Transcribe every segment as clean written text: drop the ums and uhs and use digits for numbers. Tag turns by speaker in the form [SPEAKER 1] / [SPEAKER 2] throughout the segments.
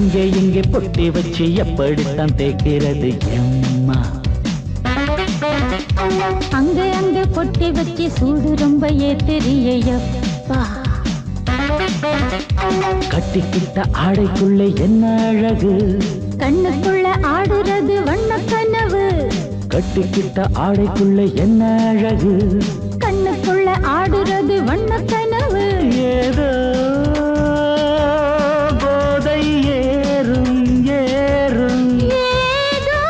[SPEAKER 1] எங்கே எங்கே பொட்டி வச்சு எப்படித்தான் தேய்க்கிறது எம்மா?
[SPEAKER 2] அங்கே அங்கே பொட்டி வச்சு சூடு ரொம்ப ஏத்தெரியப்பா.
[SPEAKER 1] கட்டிக்கிட்ட ஆடைக்குள்ள என்ன அழகு,
[SPEAKER 2] கண்ணுக்குள்ள ஆடுறது வண்ண கனவு.
[SPEAKER 1] கட்டிக்கிட்ட ஆடைக்குள்ள என்ன அழகு,
[SPEAKER 2] கண்ணுக்குள்ள ஆடுறது வண்ண கனவு.
[SPEAKER 1] ஏதோ போதை ஏறும் ஏறும்,
[SPEAKER 2] ஏதோ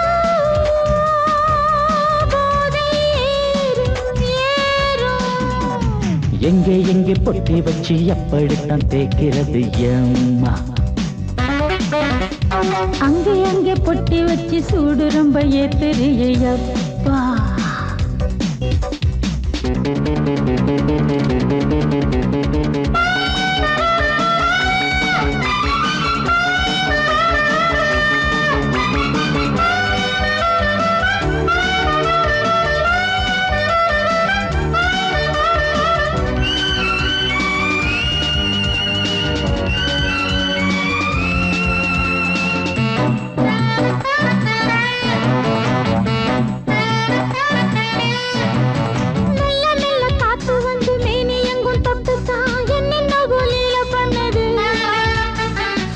[SPEAKER 2] போதை ஏறும் ஏறும்.
[SPEAKER 1] எங்கே எங்கே பொட்டி வச்சு எப்படித்தான் தேய்க்கிறது எம்மா?
[SPEAKER 2] அங்கே அங்கே பொட்டி வச்சு சூடு ரொம்ப ஏத்தெரியப்பா.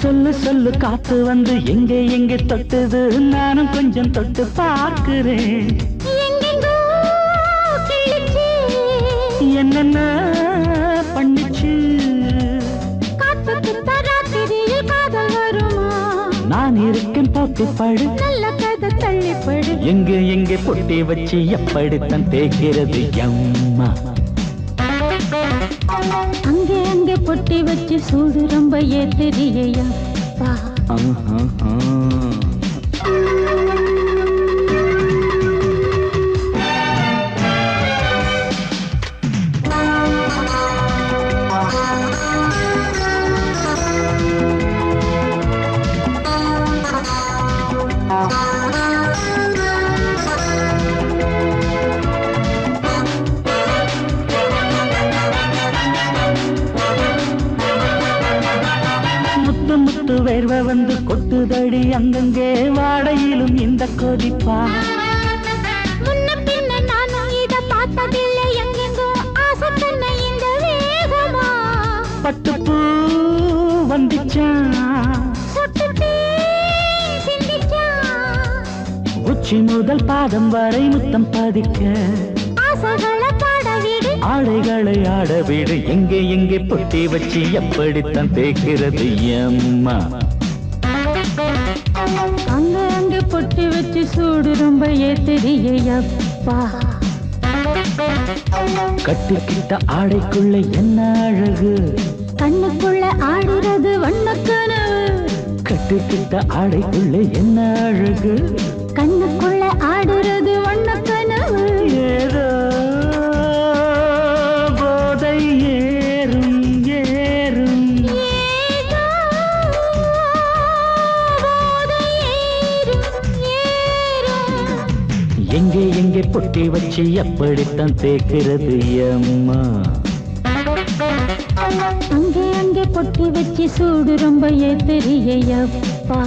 [SPEAKER 1] சொல்லு சொல்லு காத்து வந்து எங்கே எங்கே தொட்டுது, நானும் கொஞ்சம் தொட்டு பார்க்கிறேன். என்னென்ன பண்ணிச்சு, நான் இருக்கேன் பார்த்து படு,
[SPEAKER 2] நல்ல கதை தள்ளிப்படு.
[SPEAKER 1] எங்கே எங்கே பொட்டி வச்சு எப்படித்தான் தேய்க்கிறது எம்மா?
[SPEAKER 2] அங்கே அங்கே பொட்டி வச்சு சூடு ரொம்ப ஏத்தெரியப்பா.
[SPEAKER 1] முத்து வேர்வை வந்து கொட்டுதடி அங்கங்கே, வாடையிலும் இந்த கொதிப்பா.
[SPEAKER 2] முன்ன பின்ன நானும் இத பார்த்ததில்லை, எங்கெங்கோ ஆசை பண்ண இந்த வேகமா.
[SPEAKER 1] பட்டுப்பூ வந்துச்சா, உச்சி முதல் பாதம் வரை முத்தம் பதிக்க,
[SPEAKER 2] ஆசைகளை பாட விடு,
[SPEAKER 1] ஆடைகளை ஆட விடு. எங்கே எங்கே பொட்டி வச்சு எப்படித்தான் தேய்க்கிறது எம்மா?
[SPEAKER 2] அங்க அங்க பொட்டி வச்சு சூடு ரொம்ப ஏத்தெரியப்பா.
[SPEAKER 1] கட்டிக்கிட்ட ஆடைக்குள்ள என்ன அழகு,
[SPEAKER 2] கண்ணுக்குள்ள ஆடுறது வண்ண கனவு.
[SPEAKER 1] கட்டிக்கிட்ட ஆடைக்குள்ள என்ன அழகு,
[SPEAKER 2] கண்ணுக்குள்ள ஆடுறது வண்ண கனவு.
[SPEAKER 1] ஏதோ போதை ஏறும் ஏறும்,
[SPEAKER 2] ஏதோ போதை ஏறும் ஏறும்.
[SPEAKER 1] எங்கே எங்கே பொட்டி வச்சு எப்படித்தான் தேய்க்கிறது எம்மா?
[SPEAKER 2] அங்கே அங்கே பொட்டி வச்சு சூடு ரொம்ப ஏத்தெரியப்பா.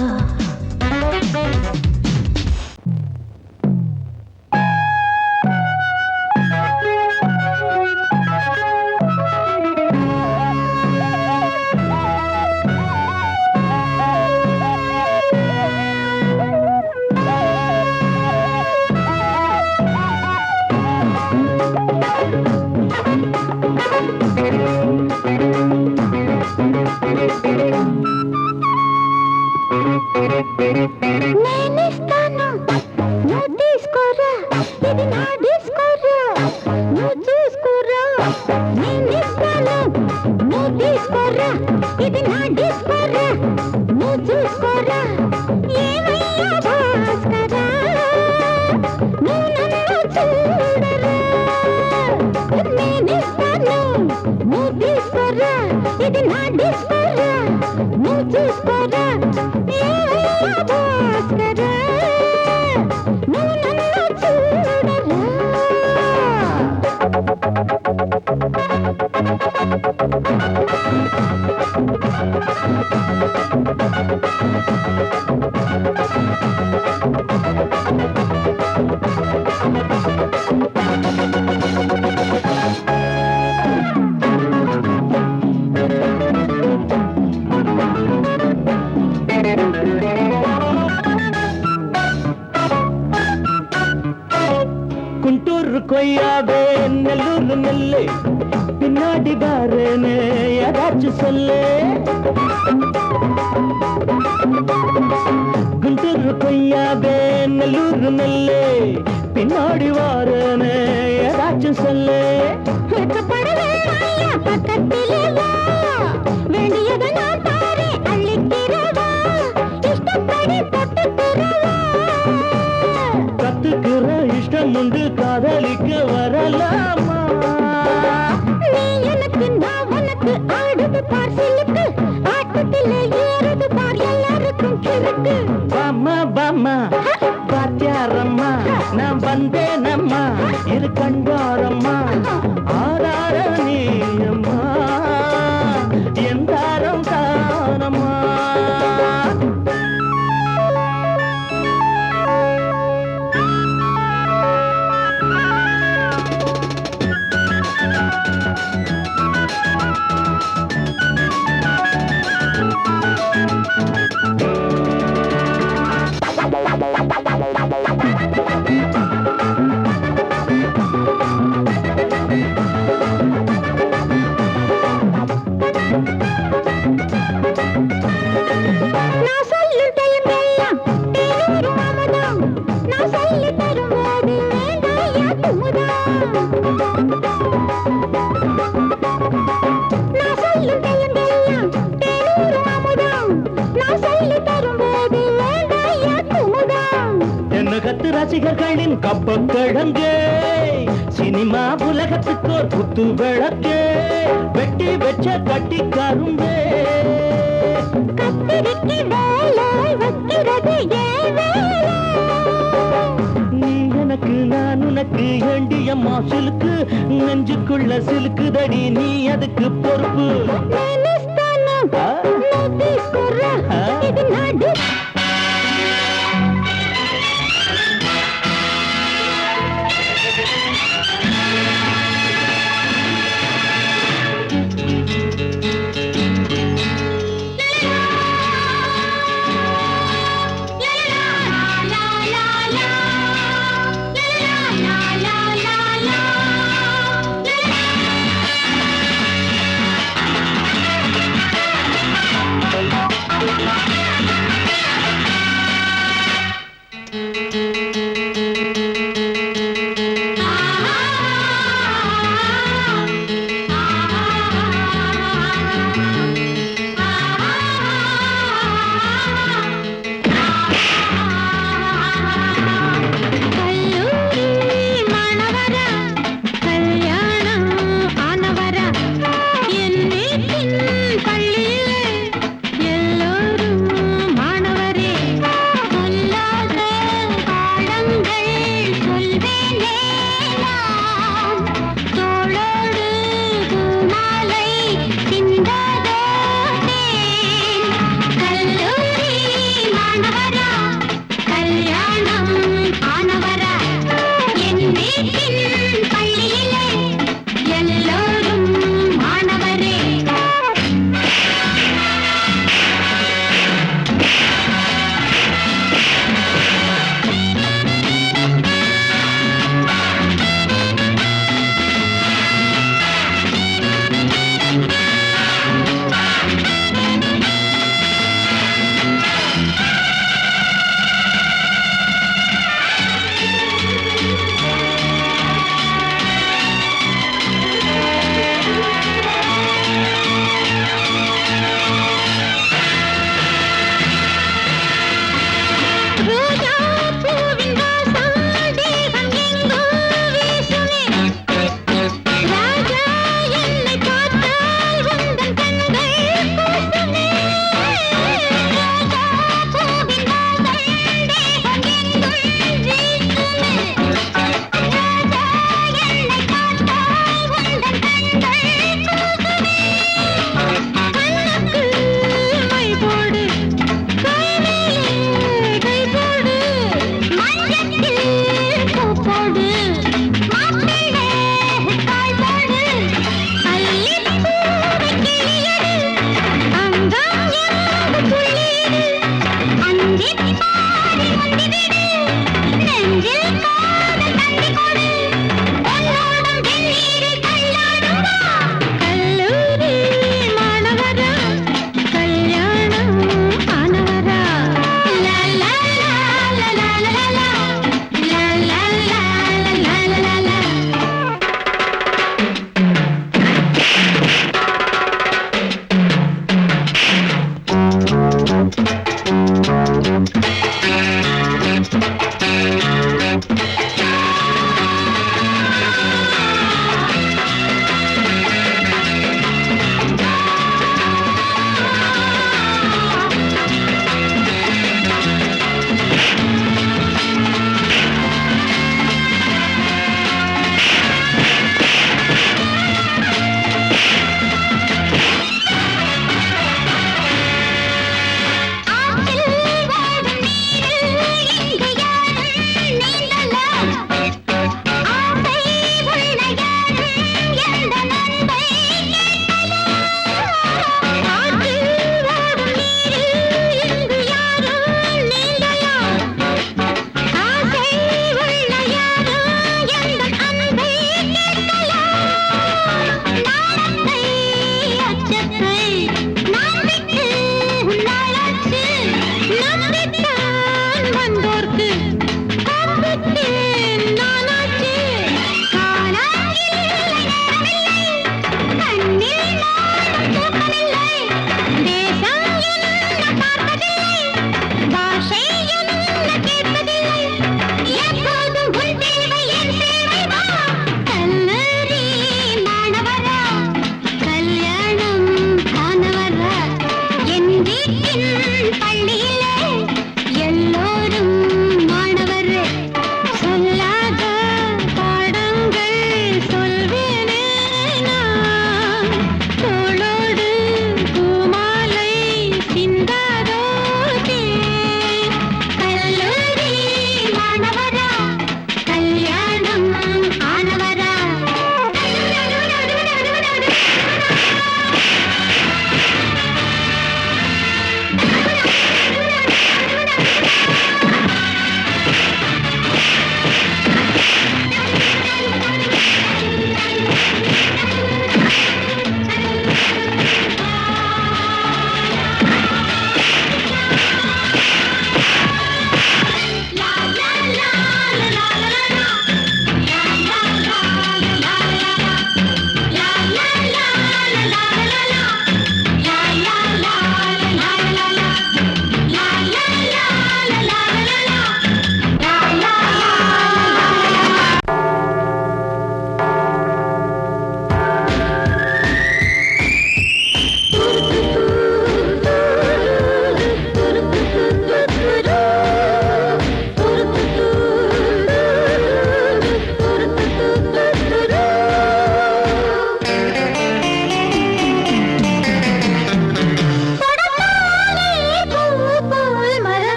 [SPEAKER 2] నేనిస్తాను నువ్వు తీసుకోరా, ఇది నా డిస్కోరా, నువ్వు చూసుకోరా. నేనిస్తాను నువ్వు తీసుకోరా, ఇది నా డిస్కోరా, నువ్వు చూసుకోరా. ఏమయ్యా భాస్కరా, నువ్వు నన్ను చూడరా. నేనిస్తాను నువ్వు తీసుకోరా, ఇది నా డిస్కోరా, నువ్వు చూసుకోరా. ఏమయ్యా భాస్కరా, నువ్వు నన్ను చూడరా.
[SPEAKER 1] குண்டூர் கொய்யாவே நெல்லூர் நெல்லு பின்னாடி பாருன்னு ஏதாச்சும் சொல்லு குண்டூர் கொய்யாவே நெல்லூர் நெல்லு பின்னாடி வாருன்னு ஏதாச்சும் சொல்லு
[SPEAKER 2] பக்கத்திலே வா வேண்டியதை நான் தாரே அள்ளிக்கிறவா இஷ்டப்படி தொட்டுக்கிறவா
[SPEAKER 1] கத்துக்கிற இஷ்டம் உண்டு காதலிக்க வரலாமா
[SPEAKER 2] நீ எனக்கு நான் உனக்கு ஆடுது பார் சிலுக்கு ஆட்டத்திலே ஏறுது பார் எல்லாருக்கும் கிறுக்கு
[SPEAKER 1] பாமா பாமா பாத்தியாரம்மா நான் வந்தேனம்மா இரு கண்டாரம்மா ஆதார நீயம்மா எந்தாரம் தானம்மா
[SPEAKER 2] நான் சொல்லும் டைமெல்லாம் தேனூரும் அமுதம் நான் சொல்லி தரும்போது வேண்டாயா குமுதம் நான் சொல்லும் டைமெல்லாம் தேனூரும் அமுதம் நான் சொல்லி தரும்போது வேண்டாயா குமுதம்
[SPEAKER 1] என்ன கத்து ரசிகர்களின் கப்ப கிழங்கு சினிமா உலகத்துக்கோர் குத்து விளக்கு வெட்டி வச்ச கட்டி கரும்பு
[SPEAKER 2] கத்திரிக்கு வேலை வைக்கிறது ஏன் வேலை
[SPEAKER 1] நீ எனக்கு நான் உனக்கு ஏண்டியம்மா சிலுக்கு நெஞ்சுக்குள்ள சிலுக்குதடி நீ அதுக்கு பொறுப்பு
[SPEAKER 2] నేనిస్తాను నువ్వు తీసుకురా ఇది నా డిష్ நிப்பாடி முந்திவிடு நெஞ்சில் காதல் தந்தி கொடு பொன்னோடும் வெந்நீரில் தள்ளாடும் வா கல்லூரி மாணவரா கல்யாணம் ஆனவரா லா லா லா லா லா லா லா லா லா லா லா லா லா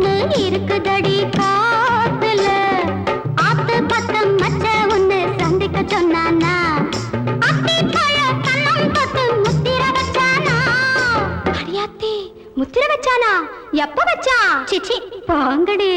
[SPEAKER 2] குளுகுளுன்னு இருக்குதடி காத்துல ஆத்து பக்கம் மச்ச ஒண்ணு சந்திக்க சொன்னானா அத்தி பழ கண்ணம் தொட்டு முத்திர வச்சானா அடியாத்தி முத்திர வச்சானா எப்ப வச்சா சிச்சி பாங்கடி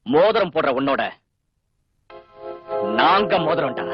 [SPEAKER 3] மோதிரம் போடுற உன்னோட நாங்க மோதிரம்டா.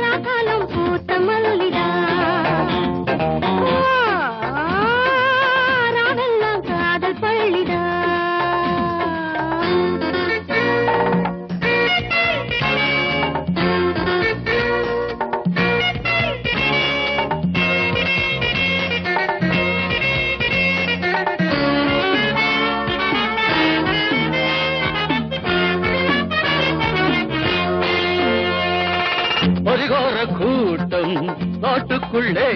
[SPEAKER 2] ராகாலம் பூத்த மல்லிடா ராவெல்லாம் காதல் பள்ளிடா
[SPEAKER 3] பரிகார கூட்டம் நாட்டுக்குள்ளே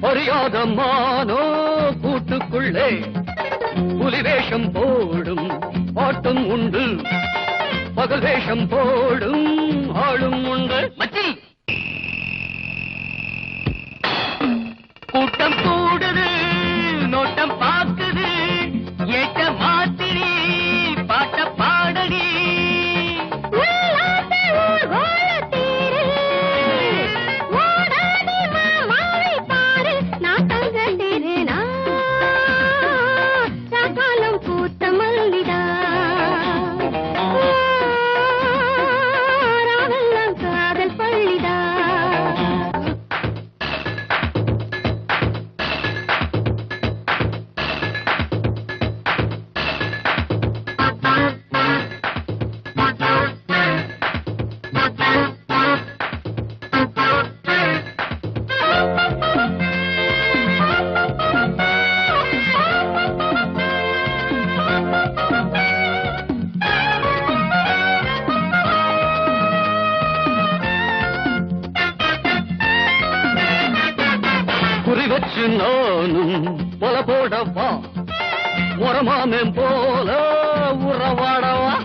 [SPEAKER 3] அறியாத மானோ கூட்டுக்குள்ளே புலிவேஷம் போடும் ஆட்டம் உண்டு பகல் வேஷம் போடும் ஆளும் உண்டு மச்சி கூட்டம் கூடுது நோட்டம் பார்க்குது ஏட்ட மாத்திரி பாட்ட பாடடி வச்சு நானும் போல போடவா உரமாமேம் போல உறவாடவா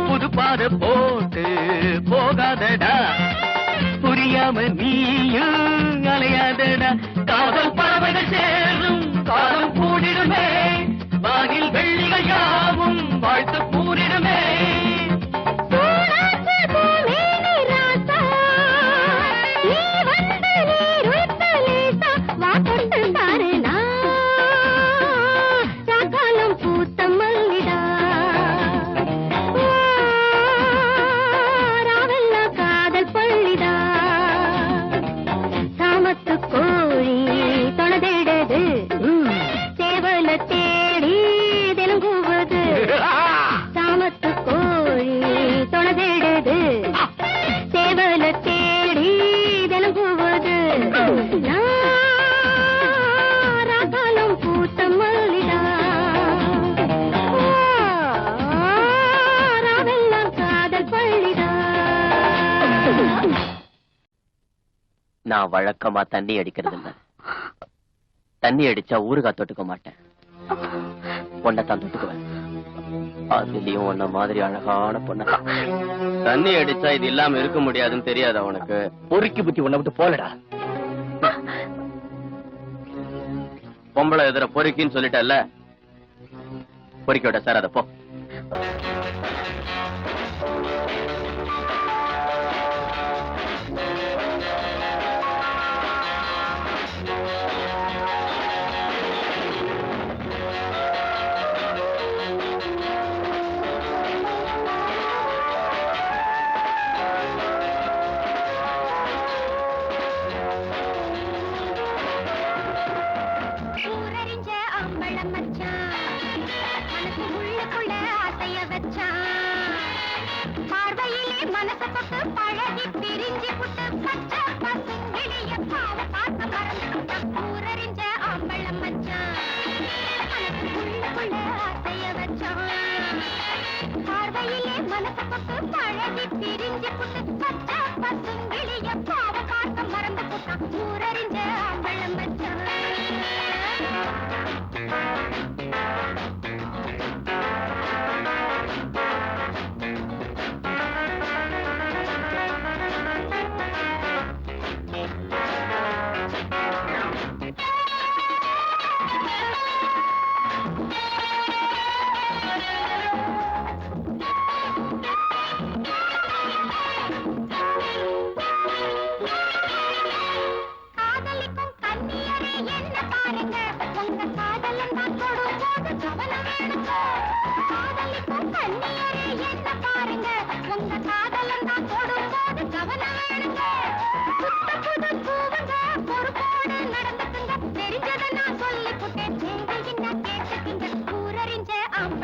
[SPEAKER 3] புது பாத போட்டு போகாதடா புரியாம நீயும் அலையாதடா காதல் பறவைகள் சேரும் காலம் கூடிடுமே வாகில் வெள்ளிகள் யாவும் வாழ்த்து கூறிடுமே நான் வழக்கமா தண்ணி அடிக்கிறது இல்ல. தண்ணி அடிச்சா ஊறுகாய் தொட்டுக்க மாட்டேன். பொண்ணத்தான் தொட்டுக்குவேன். அதுலயும் உன்ன மாதிரி அழகான பொண்ண தண்ணி அடிச்சா இது இல்லாம இருக்க முடியாதுன்னு தெரியாதா உனக்கு? பொறுக்கி புத்தி உன்னை விட்டு போலடா. பொம்பளை எதிர பொறுக்கின்னு சொல்லிட்டல்ல, பொறுக்கி விட சார். அத போ.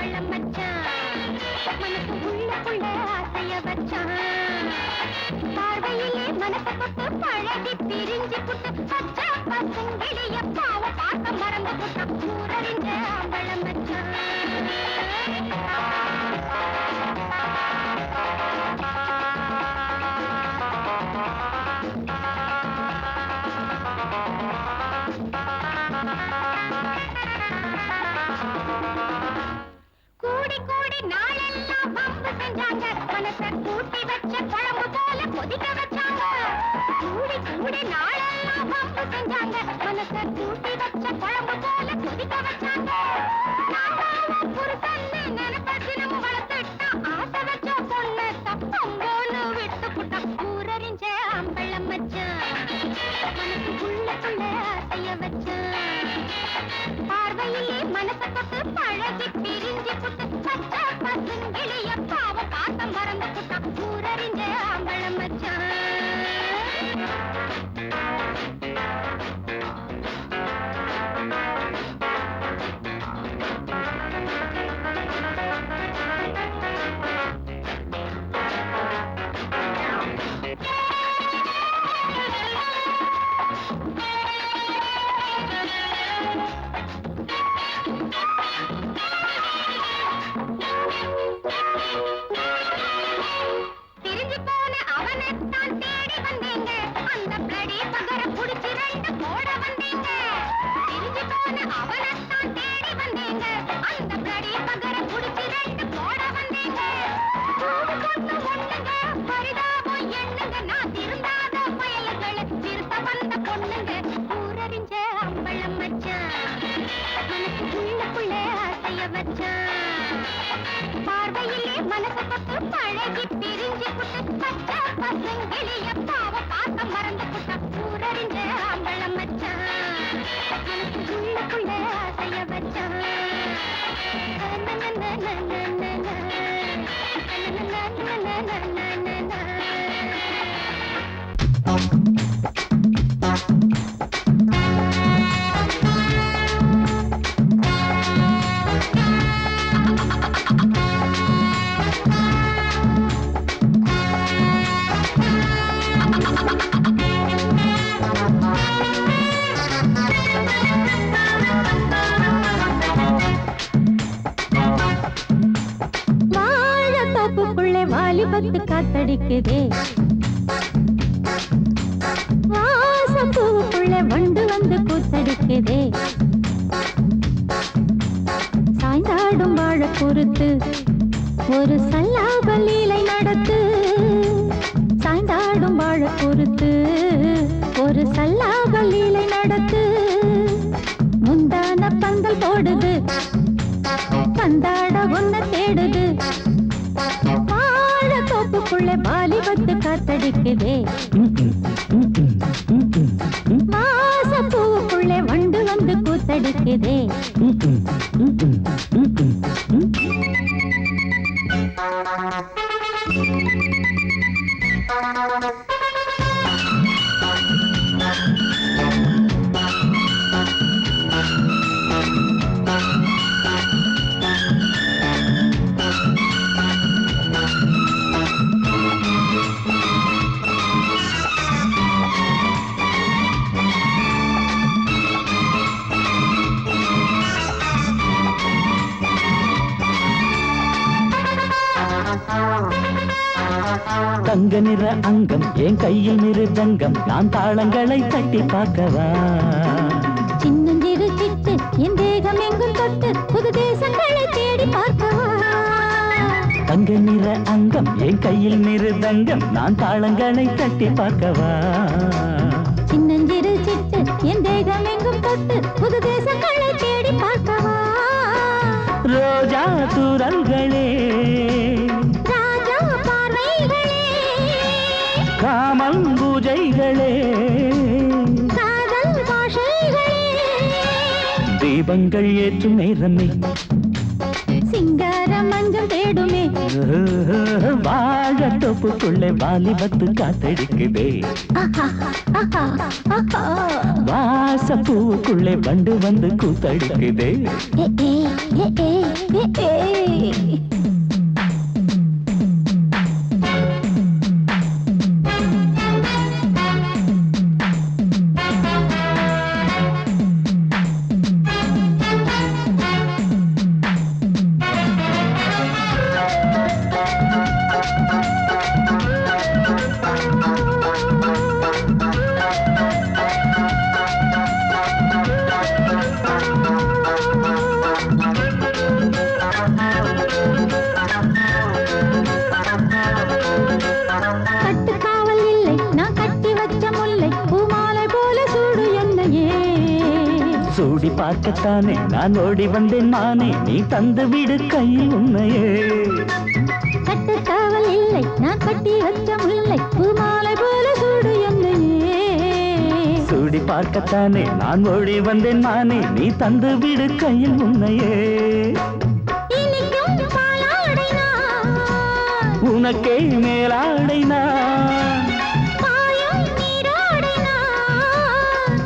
[SPEAKER 2] ஆம்பளம் மச்சான் மனசு உள்ளுக்குள்ள ஆசைய வச்சான் பார்வையிலே மனசை கொட்டு பழகி பிரிஞ்சு புட்டு பச்சை பசுங்கிளிய பாவ பார்க்க மறந்து புட்டான் ஊரறிஞ்ச ஆம்பளம் மச்சான் கூடி கூடி நாளெல்லாம் பம்பு செஞ்சாங்க மனசை கூட்டி வச்ச குழம்பு போல கொதிக்க வச்சாங்க கூடி கூடி நாளெல்லாம் பம்பு செஞ்சாங்க மனசை கூட்டி வச்ச குழம்பு போல கொதிக்க வச்சாங்க புருஷன்னு நினைப்பது நம்ம வளர்த்துட்டான் ஆசை வச்ச பொண்ணு தப்பம்போன்னு விட்டு புட்டான் ஊரறிஞ்ச அம்பளம் மச்சான் மனசு உள்ளுக்குள்ள ஆசைய வச்சான் பார்வையிலே மனசை தொட்டு பழகி பிரிஞ்சு புட்டு பச்சை பசுங்கிளிய பாவ பாசம் மறந்து புட்டான் ஊரறிஞ்ச அம்பளம் மச்சான் பிரிஞ்சு போன அவனைத்தான் தேடி வந்தீங்க அந்த பிளடி பகர புடிச்சு ரெண்டு போட வந்தீங்க பிரிஞ்சு போன அவனைத்தான் தேடி வந்தீங்க அந்த பிளடி பகர புடிச்சு ரெண்டு போட வந்தீங்க கொண்டு ஒண்ணுங்க பரிதாபம் எண்ணுங்க நான் திருந்தாத பயல்களை திருத்த வந்த பொண்ணுங்க ஊரறிஞ்ச அம்பளம் மச்சான் மனசு உள்ளுக்குள்ள ஆசைய வச்சான் பார்வையிலே மனசை தொட்டு பழகி பிரிஞ்சு புட்டு பச்சை பசுங்கிளிய பாவ பாசம் மறந்து புட்டான் ஊரறிஞ்ச அம்பளம் மச்சான் மனசு உள்ளுக்குள்ள ஆசைய வச்சான் வாழத்தோப்புக்குள்ளே வாலிபத்து காத்தடிக்குதே வாசப்பூவுக்குள்ளே வண்டு வந்து கூத்தடிக்குதே சாய்ந்தாடும் வாழ பொறுத்து ஒரு சல்லாப லீலை நடத்து சாய்ந்தாடும் வாழ பொறுத்து ஒரு சல்லாப லீலை நடத்து முந்தான பந்தல் போடுது பந்தாட ஒன்ன தேடுது வாழ தோப்புக்குள்ளே வாலிபத்து காத்தடிக்குதே மாசப்பூவுக்குள்ளே வண்டு வந்து கூத்தடிக்குதே
[SPEAKER 1] தங்க நிற அங்கம் என் கையில் மிருதங்கம் நான் தாளங்களை தட்டி பார்க்கவா
[SPEAKER 2] சின்னஞ்சிறு சிட்டு என் தேகம் எங்கும் தொட்டு புது தேசங்களை தேடி பார்க்கவா
[SPEAKER 1] தங்க நிற அங்கம் என் கையில் மிருதங்கம் நான் தாளங்களை தட்டி பார்க்கவா
[SPEAKER 2] சின்னஞ்சிறு சிட்டு என் தேகம் எங்கும் தொட்டு புது தேசங்களை தேடி பார்க்கவா
[SPEAKER 1] ரோஜா தூரல்களே
[SPEAKER 2] ராஜா பார்வைகளே
[SPEAKER 1] காமல் பூஜைகளே
[SPEAKER 2] காதல் பாஷைகளே
[SPEAKER 1] தீபங்கள் ஏற்றும் நேரமே
[SPEAKER 2] சிங்கார மஞ்சள் தேடுமே
[SPEAKER 1] வாழ வாழத்தோப்புக்குள்ளே வாலிபத்து காத்தடிக்குதே. வாசப்பூவுக்குள்ளே வண்டு வந்து கூத்தடிக்குதே. சூடி பார்க்கத்தானே நான் ஓடி வந்தேன் மானே, நீ தந்து விடு கையில் உன்னையே.
[SPEAKER 2] கட்டுக்காவல் இல்லை நான் கட்டி வச்ச முல்லை, பூமாலை போல சூடு என்னையே.
[SPEAKER 1] சூடி பார்க்கத்தானே நான் ஓடி வந்தேன் மானே, நீ தந்து விடு கையில் உன்னையே. உனக்கே மேலாடைனா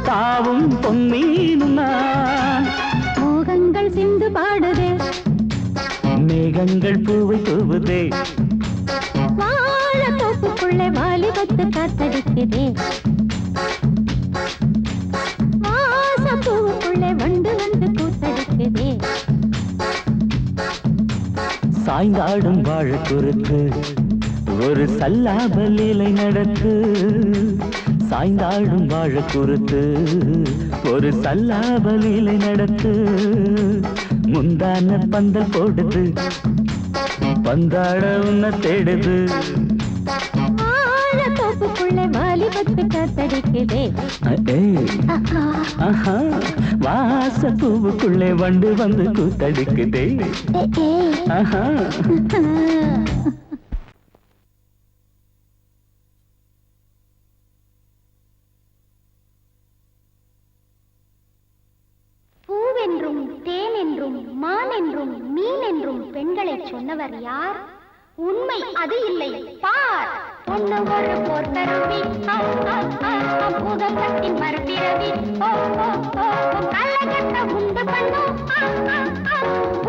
[SPEAKER 1] தாவும் பொன்னீனும்
[SPEAKER 2] மோகங்கள் சிந்து பாடுதே,
[SPEAKER 1] மேகங்கள் பூவை தூவுதே.
[SPEAKER 2] வாழ தோப்புக்குள்ளே வாலிபத்து காத்தடிக்குதே. வாசப்பூவுக்குள்ளே வண்டு வந்து கூத்தடிக்குதே.
[SPEAKER 1] சாய்ந்தாடும் வாழ குறுக்கு ஒரு சல்லாபல் இலை நடக்கு. சாய்ந்தாடும் வாழ குறுக்கு ஒரு சல்லாபல் இலை நடக்கு. முந்தான பந்தல் போடுது, பந்தாட உன்ன தேடுது.
[SPEAKER 2] வாழ தோப்புக்குள்ளே வாலிபத்து காத்தடிக்குதே.
[SPEAKER 1] வாசப்பூவுக்குள்ளே வண்டு வந்து கூத்தடிக்குதே.
[SPEAKER 2] பூவென்றும் தேனென்றும் மானென்றும் மீனென்றும் பெண்களை சொன்னவர் யார்? உண்மை அது இல்லை பார். ஒண்ணு ஒரு போர் கருவி, பூதத்தின் மறுபிறவி. கள்ளகட்ட உண்டு பண்ணும்,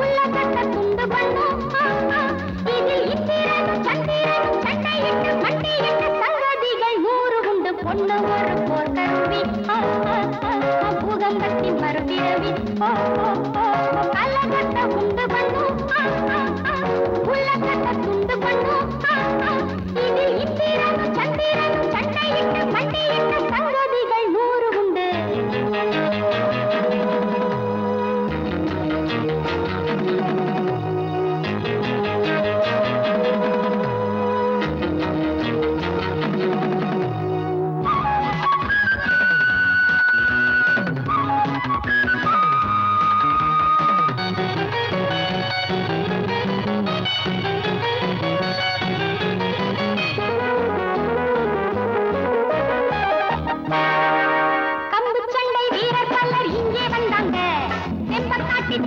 [SPEAKER 2] உள்ளகட்ட துண்டு பண்ணும். இதில் இந்திரனும் சந்திரனும் சண்டையிட்டு மண்டையிட்டு சங்கதிகள் 100 உண்டு. பொண்ணு ஒரு போர் கருவி, பூதத்தின் மறுபிறவி. கள்ளகட்ட உண்டு பண்ணும், உள்ளகட்ட துண்டு பண்ணும். இதில் இந்திரனும் சந்திரனும் சண்டையிட்டு மண்டையிட்டு சங்கதிகள் 100 உண்டு.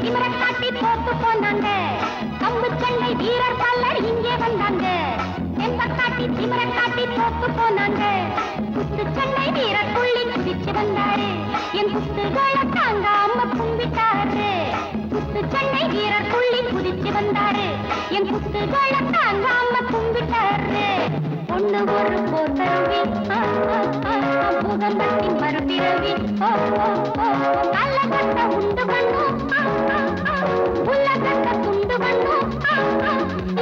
[SPEAKER 2] திமிரக்காட்டி போட்டு போனாங்க. கம்பு சண்டை வீரர் பல்லர் இங்கே வந்தாங்க. தெம்பக்காட்டி திமிரக்காட்டி போட்டு போனாங்க. குத்து சண்டை வீரர் புள்ளி குதிச்சு வந்தாரு. என் குத்துகளை தாங்காம கும்பிட்டாரு. குத்து சண்டை வீரர் புள்ளி குதிச்சு வந்தாரு. என் குத்துகளை தாங்காம கும்பிட்டாரு. ஒண்ணு ஒரு போர் கருவி, பூகம்பத்தின் மறுபிறவி. கள்ளகட்ட உண்டு பண்ணும், உள்ளகட்ட துண்டு பண்ணும்.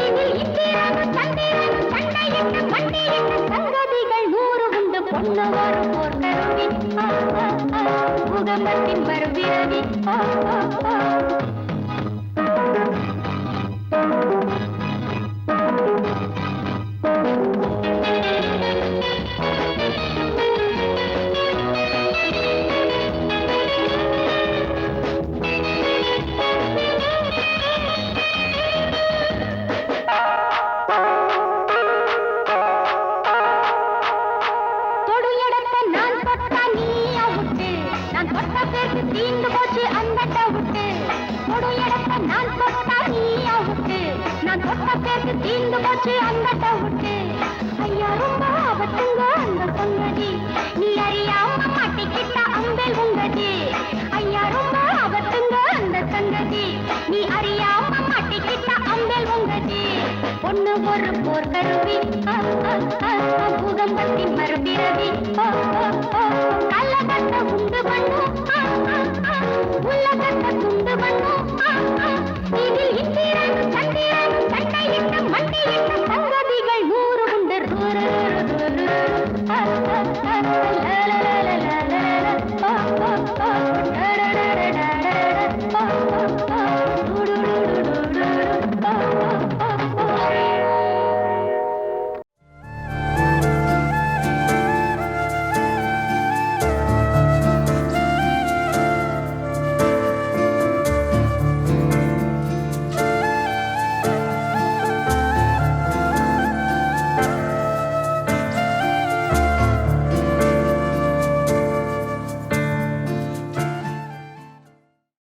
[SPEAKER 2] இதில் இந்திரனும் சந்திரனும் சண்டையிட்டு மண்டையிட்டு சங்கதிகள் 100 உண்டு. பொண்ணு ஒரு போர் கருவி, பூகம்பத்தின் மறுபிறவி. தீர்ந்து போச்சு அந்த டவுட்டு. ஐயா ரொம்ப ஆபத்துங்க அந்த சங்கதி, நீ அறியாம மாட்டிக்கிட்ட அம்பேல் உங்கதி. ஐயா ரொம்ப ஆபத்துங்க அந்த சங்கதி, நீ அறியாம மாட்டிக்கிட்ட அம்பேல் உங்கதி. பொண்ணு ஒரு போர்க்கருவி, பூகம்பத்தின் மறுபிறவி, கள்ளகத்தை உண்டு பண்ணும், உலகத்தை துண்டு பண்ணும். இதில் இந்திரன் சந்திரன்